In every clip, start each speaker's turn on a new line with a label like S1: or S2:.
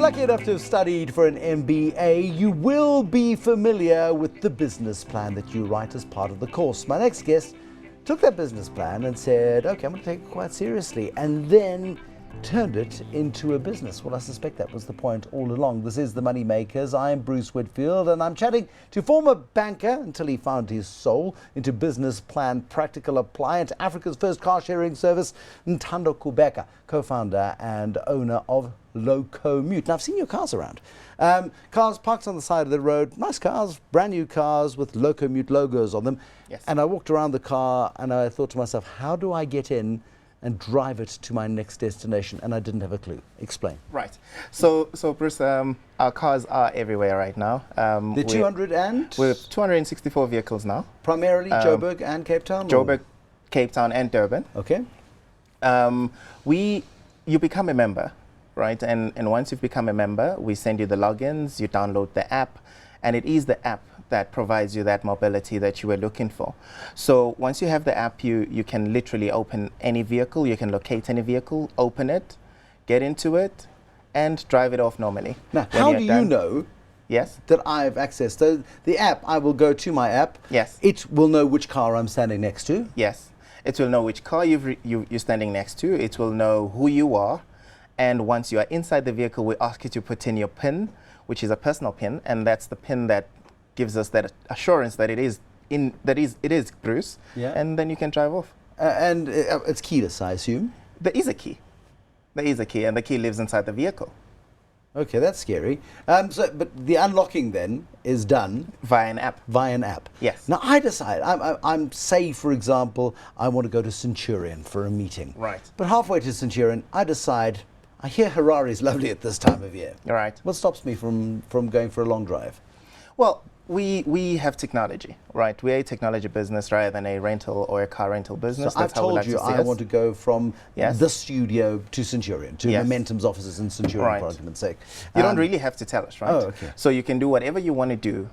S1: lucky enough to have studied for an MBA, you will be familiar with the business plan that you write as part of the course. My next guest took that business plan and said, okay, I'm going to take it quite seriously, and then turned it into a business. Well, I suspect that was the point all along. This is the MoneyMakers. I'm Bruce Whitfield, and I'm chatting to former banker until he found his soul into business plan, practical appliance, Africa's first car-sharing service, Ntando Kubheka, co-founder and owner of Locomute. Now, I've seen your cars around. Cars parked on the side of the road, nice cars, brand new cars with Locomute logos on them.
S2: Yes. And
S1: I walked around the car and I thought to myself, how do I get in and drive it to my next destination? And I didn't have a clue. Explain.
S2: Right. So Bruce, our cars are everywhere right now.
S1: The 200 and?
S2: We have 264 vehicles now.
S1: Primarily Joburg and Cape Town?
S2: Joburg, Cape Town and Durban.
S1: Okay.
S2: You become a member, right? And once you've become a member, we send you the logins, you download the app, and it is the app that provides you that mobility that you were looking for. So once you have the app, you can literally open any vehicle, you can locate any vehicle, open it, get into it, and drive it off normally.
S1: Now, how do you know that I have access? So the app, I will go to my app.
S2: Yes.
S1: It will know which car I'm standing next to.
S2: Yes. It will know which car you're standing next to. It will know who you are. And once you are inside the vehicle, we ask you to put in your PIN, which is a personal PIN, and that's the PIN that gives us that assurance that it is Bruce, and then you can drive off.
S1: And it's keyless, I assume?
S2: There is a key. There is a key, and the key lives inside the vehicle.
S1: Okay, that's scary. But the unlocking then is done
S2: via an app.
S1: Via an app.
S2: Yes.
S1: Now I decide. I'm say, for example, I want to go to Centurion for a meeting.
S2: Right.
S1: But halfway to Centurion, I decide. I hear Harare is lovely at this time of year.
S2: Right.
S1: What stops me from going for a long drive?
S2: Well, we have technology, right? We're a technology business rather than a rental or a car rental business.
S1: So I've told you I want to go from the studio to Centurion, to Momentum's offices in Centurion, for argument's sake.
S2: You don't really have to tell us, right?
S1: Oh, okay.
S2: So you can do whatever you want to do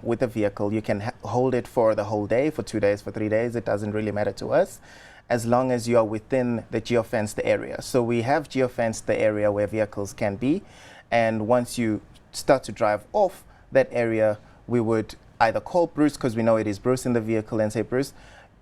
S2: with the vehicle. You can hold it for the whole day, for 2 days, for 3 days. It doesn't really matter to us, as long as you are within the geofenced area. So we have geofenced the area where vehicles can be, and once you start to drive off that area, we would either call Bruce, because we know it is Bruce in the vehicle, and say, Bruce,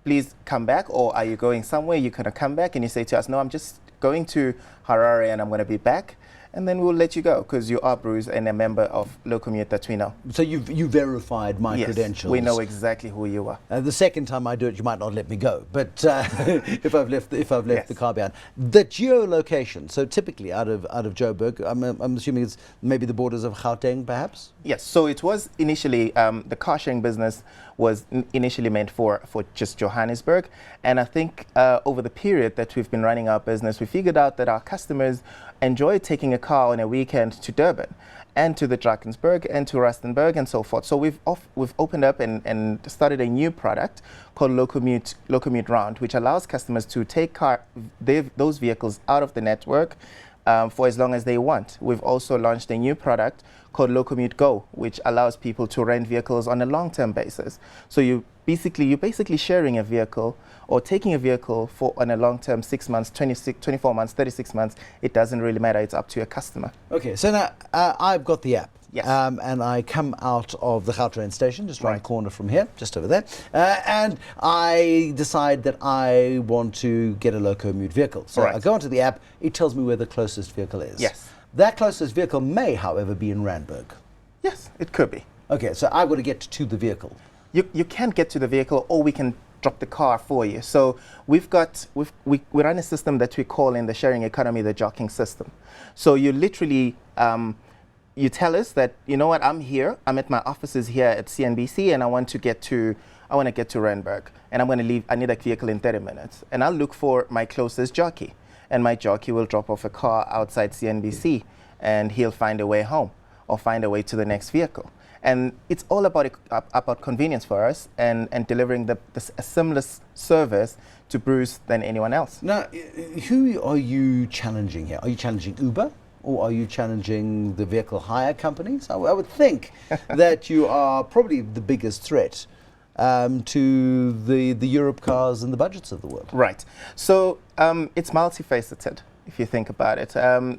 S2: please come back, or are you going somewhere? You're going to come back, and you say to us, no, I'm just going to Harare and I'm going to be back. And then we'll let you go, because you are Bruce and a member of Locomute that we know.
S1: So you verified my credentials.
S2: We know exactly who you are.
S1: The second time I do it, you might not let me go. But if I've left the car behind, the geolocation. So typically out of Joburg, I'm assuming it's maybe the borders of Gauteng, perhaps.
S2: Yes. So it was initially the car sharing business was initially meant for just Johannesburg, and I think over the period that we've been running our business, we figured out that our customers enjoy taking a car on a weekend to Durban and to the Drakensberg and to Rustenburg and so forth. So we've opened up and started a new product called Locomute Round, which allows customers to take those vehicles out of the network for as long as they want. We've also launched a new product called Locomute Go, which allows people to rent vehicles on a long-term basis. So you're basically sharing a vehicle or taking a vehicle on a long-term, 6 months, 24 months, 36 months. It doesn't really matter. It's up to your customer.
S1: Okay, so now I've got the app.
S2: Yes.
S1: And I come out of the Gautrain station, just around the corner from here, just over there, and I decide that I want to get a Locomute vehicle. So I go onto the app, it tells me where the closest vehicle is.
S2: Yes.
S1: That closest vehicle may, however, be in Randburg.
S2: Yes, it could be.
S1: Okay, so I've got to get to the vehicle.
S2: You can get to the vehicle, or we can drop the car for you. So we run a system that we call in the sharing economy the jocking system. So you literally you tell us that, you know what, I'm here, I'm at my offices here at CNBC, and I want to get to Randburg, and I'm going to leave. I need a vehicle in 30 minutes, and I'll look for my closest jockey, and my jockey will drop off a car outside CNBC, and he'll find a way home or find a way to the next vehicle. And it's all about convenience for us and delivering a similar service to Bruce than anyone else.
S1: Now, who are you challenging here? Are you challenging Uber? Or are you challenging the vehicle hire companies? I would think that you are probably the biggest threat to the Europe cars and the budgets of the world.
S2: Right. So it's multifaceted. if you think about it.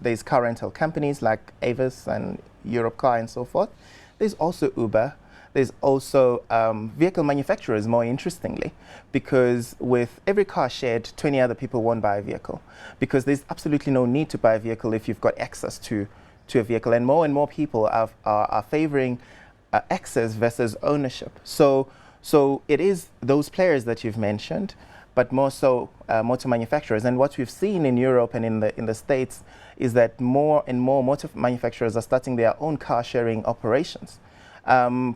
S2: There's car rental companies like Avis and Europe Car and so forth. There's also Uber. There's also vehicle manufacturers, more interestingly, because with every car shared, 20 other people won't buy a vehicle, because there's absolutely no need to buy a vehicle if you've got access to a vehicle. And more people are favoring access versus ownership. So it is those players that you've mentioned, but more so motor manufacturers. And what we've seen in Europe and in the States is that more and more motor manufacturers are starting their own car sharing operations.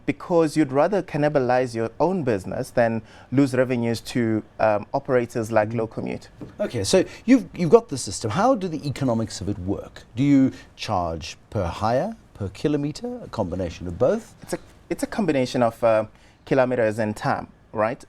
S2: Because you'd rather cannibalize your own business than lose revenues to operators like Locomute.
S1: Okay, so you've got the system. How do the economics of it work? Do you charge per hire, per kilometer, a combination of both?
S2: It's a combination of kilometers and time, right?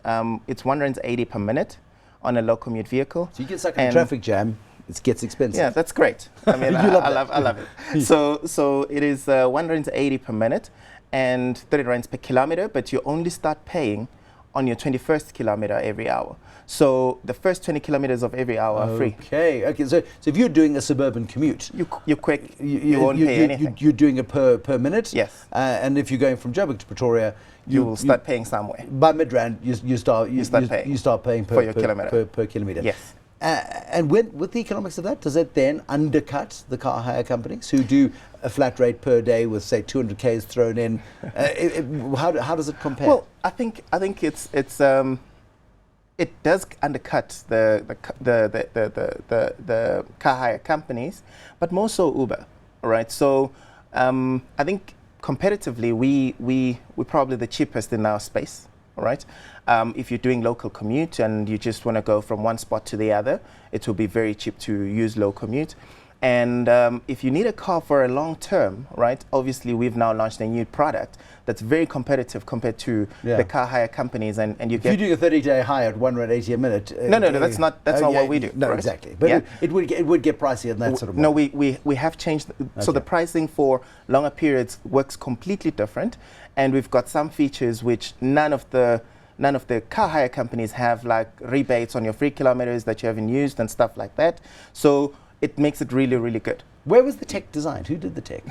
S2: It's 180 per minute on a Locomute vehicle.
S1: So you get stuck in a traffic jam. It gets expensive.
S2: Yeah, that's great. I mean, I love it. So it is 180 per minute and 30 rands per kilometer, but you only start paying on your 21st kilometer every hour. So the first 20 kilometers of every hour are free.
S1: Okay. So if you're doing a suburban commute,
S2: you're quick. You won't pay anything.
S1: You're doing it per minute.
S2: Yes.
S1: And if you're going from Joburg to Pretoria,
S2: you will start paying somewhere.
S1: By Midrand, you start paying per kilometer.
S2: Yes.
S1: And with the economics of that, does it then undercut the car hire companies who do a flat rate per day with, say, 200 Ks thrown in? How does it compare?
S2: Well, I think it does undercut the car hire companies, but more so Uber, right? So I think competitively, we're probably the cheapest in our space. Right? If you're doing local commute and you just want to go from one spot to the other, it will be very cheap to use Locomute. And if you need a car for a long term, right? Obviously, we've now launched a new product that's very competitive compared to the car hire companies. And you get.
S1: If you're doing a 30-day hire at £1.80 a minute.
S2: No, that's not what we do.
S1: No,
S2: right?
S1: Exactly. But it would get pricey and that sort of.
S2: No, we have changed. So the pricing for longer periods works completely different, and we've got some features which none of the car hire companies have, like rebates on your free kilometers that you haven't used and stuff like that. So it makes it really, really good.
S1: Where was the tech designed? Who did the tech?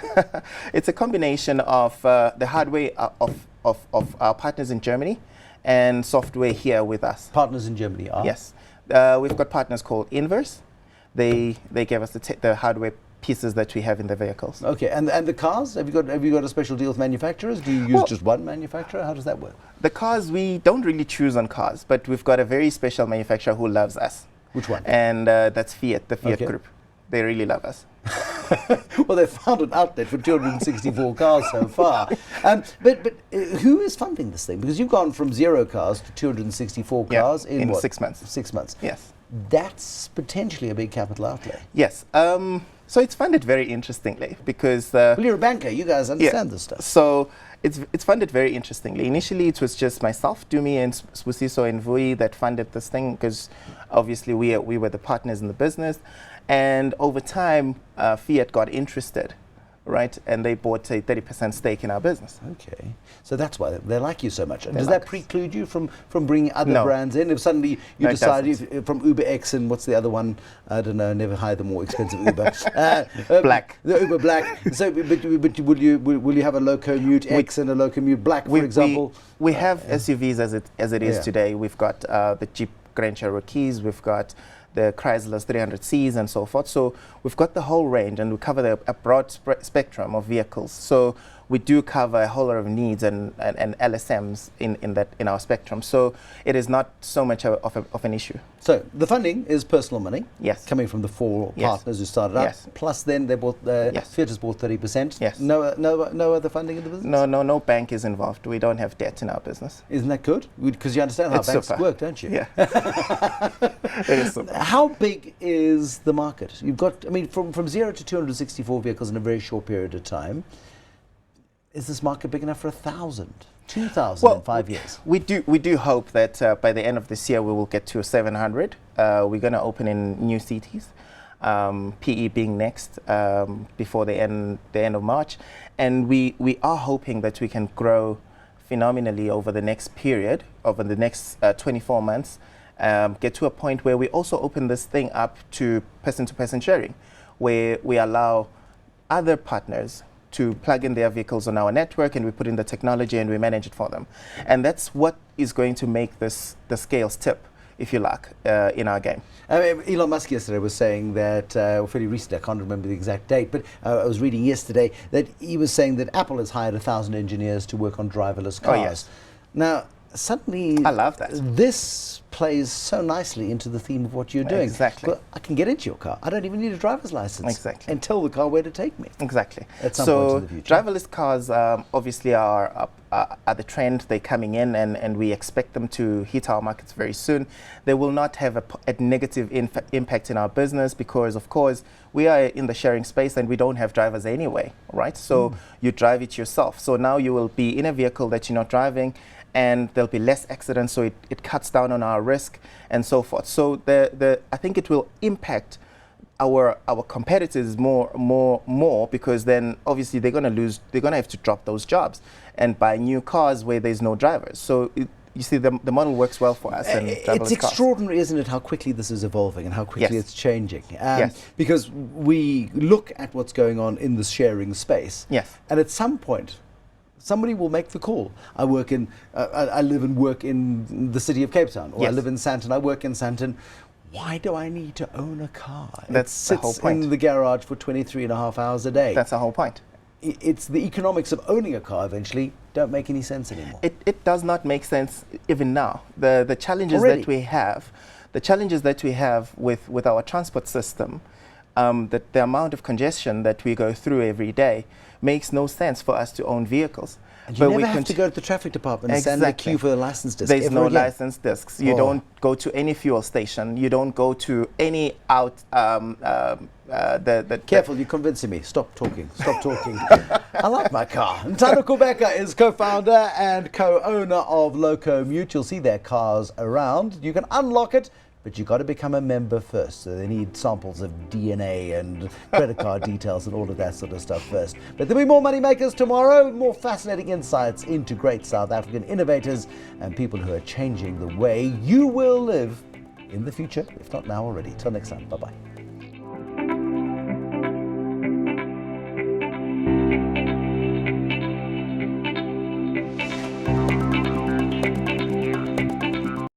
S2: It's a combination of the hardware of our partners in Germany and software here with us.
S1: Partners in Germany are?
S2: Yes. We've got partners called Inverse. They gave us the hardware pieces that we have in the vehicles.
S1: Okay, and the cars? Have you got a special deal with manufacturers? Do you use just one manufacturer? How does that work?
S2: The cars, we don't really choose on cars, but we've got a very special manufacturer who loves us.
S1: Which one?
S2: And that's Fiat, the Fiat Group. They really love us.
S1: Well, they've found an outlet for 264 cars so far. But who is funding this thing? Because you've gone from 0 cars to 264 cars in what?
S2: 6 months.
S1: 6 months.
S2: Yes.
S1: That's potentially a big capital outlay.
S2: Yes. So it's funded very interestingly because...
S1: well, you're a banker. You guys understand this stuff.
S2: So it's funded very interestingly. Initially, it was just myself, Dumi, and Spusiso and Vui that funded this thing because obviously we were the partners in the business. And over time, Fiat got interested, right? And they bought a 30% stake in our business.
S1: Okay. So that's why they like you so much. And does that preclude you from bringing other brands in? If suddenly you decide from UberX and what's the other one? I don't know, never hire the more expensive Uber.
S2: Black.
S1: The Uber Black. So, but will you have a Locomute X and a Locomute Black, for example?
S2: We have SUVs as it is today. We've got the Jeep Grand Cherokees. We've got the Chrysler's 300Cs and so forth. So we've got the whole range and we cover a broad spectrum of vehicles. So we do cover a whole lot of needs and LSMs in our spectrum. So it is not so much of an issue.
S1: So the funding is personal money.
S2: Yes.
S1: Coming from the 4 partners who started up.
S2: Yes.
S1: Plus then they bought, Fiat has bought 30%.
S2: Yes.
S1: No other funding in the business?
S2: No bank is involved. We don't have debt in our business.
S1: Isn't that good? Because you understand how banks work, don't you?
S2: Yeah. It is super.
S1: How big is the market? You've got, I mean, from 0 to 264 vehicles in a very short period of time. Is this market big enough for 1,000, 2,000 in 5 years?
S2: We do hope that by the end of this year we will get to 700. We're going to open in new cities, PE being next before the end of March, and we are hoping that we can grow phenomenally over the next period, over the next 24 months, get to a point where we also open this thing up to person-to-person sharing, where we allow other partners to plug in their vehicles on our network, and we put in the technology and we manage it for them. And that's what is going to make this the scales tip, if you like, in our game.
S1: Elon Musk yesterday was saying that, fairly recently, I can't remember the exact date, but I was reading yesterday that he was saying that Apple has hired 1,000 engineers to work on driverless cars.
S2: Oh, yes.
S1: Now, suddenly,
S2: I love that.
S1: This plays so nicely into the theme of what you're doing.
S2: Exactly.
S1: Well, I can get into your car. I don't even need a driver's license.
S2: Exactly.
S1: And tell the car where to take me.
S2: Exactly.
S1: At some point in the future.
S2: Driverless cars obviously are the trend. They're coming in, and we expect them to hit our markets very soon. They will not have a negative impact in our business because, of course, we are in the sharing space and we don't have drivers anyway, right? So you drive it yourself. So now you will be in a vehicle that you're not driving, and there'll be less accidents, so it cuts down on our risk and so forth. So I think it will impact our competitors more because then obviously they're going to have to drop those jobs and buy new cars where there's no drivers. So you see, the model works well for us. And
S1: it's extraordinary, isn't it, how quickly this is evolving and how quickly it's changing.
S2: Yes.
S1: Because we look at what's going on in the sharing space.
S2: Yes.
S1: And at some point, somebody will make the call. I live and work in the city of Cape Town, or I live in Sandton, I work in Sandton. Why do I need to own a car?
S2: That's the whole point.
S1: It sits in the garage for 23.5 hours a day.
S2: That's the whole point.
S1: It's the economics of owning a car eventually don't make any sense anymore.
S2: It does not make sense even now. The challenges
S1: Already.
S2: that we have with our transport system, the amount of congestion that we go through every day makes no sense for us to own vehicles.
S1: And you never have to go to the traffic department and stand in a queue for the license disc.
S2: There's no
S1: again.
S2: license discs. You don't go to any fuel station. You don't go to any
S1: Careful, you're convincing me. Stop talking. Stop talking. I like my car. Ntando Kubheka is co-founder and co-owner of Locomute. You'll see their cars around. You can unlock it, but you've got to become a member first. So they need samples of DNA and credit card details and all of that sort of stuff first. But there'll be more Moneymakers tomorrow, more fascinating insights into great South African innovators and people who are changing the way you will live in the future, if not now already. Till next time, bye-bye.